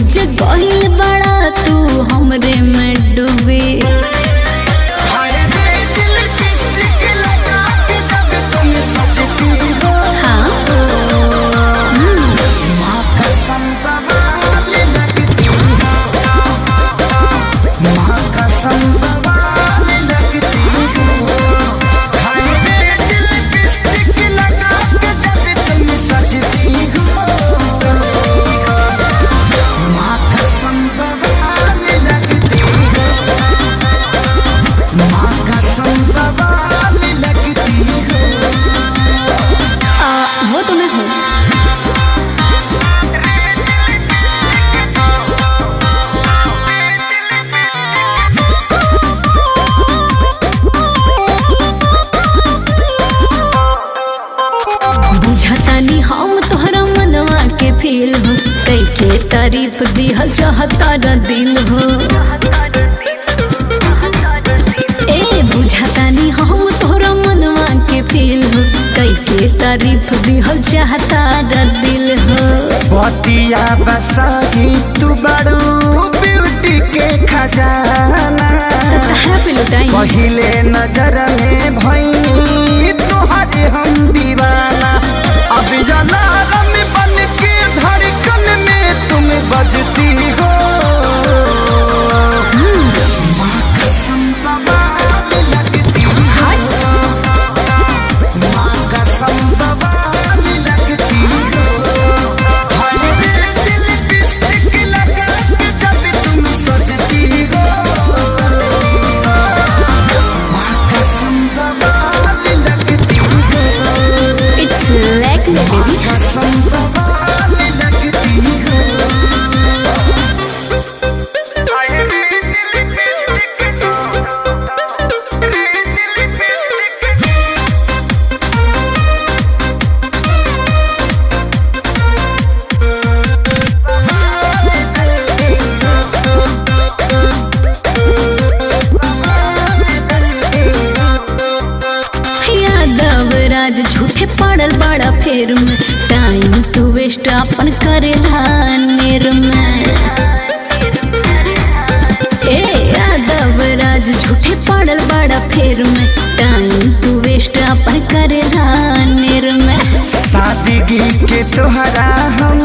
बीच गइल बड़ा तू हमरे में डूबे। वो तो मैं हूँ। बुझतानी हम तोहरा मनवा के फील हो, कई के तारीफ दिहल चाहता दिल हो। ए बुझतानी हम तोहरा मनवा के फील हो, कई के तारीफ दिहल चाहता दिल हो। बतिया बसाही तू बड़ू ब्यूटी के खजाना, तहरा पे लुटाई पहिले नजर में भइनी तोहरे हम दीवाना। अब अलार्म बन के धड़कन में तुम बजती हो। माँ कसम बवाल लगती हो, माँ कसम बवाल लगती हो। हाय रे दिल लिपस्टिक लगा के जब तुम सजती हो। माँ कसम बवाल लगती हो। It's like me baby. कसम बवाल लगती हो। यादव राज झूठे पड़ल बड़ा फेर में, टाइम तू वेस्ट अपन करेला नेर में। ए यादव राज झूठे पड़ल बड़ा फेर में, टाइम तू वेस्ट अपन करेला नेर में। सादगी के तोहरा हम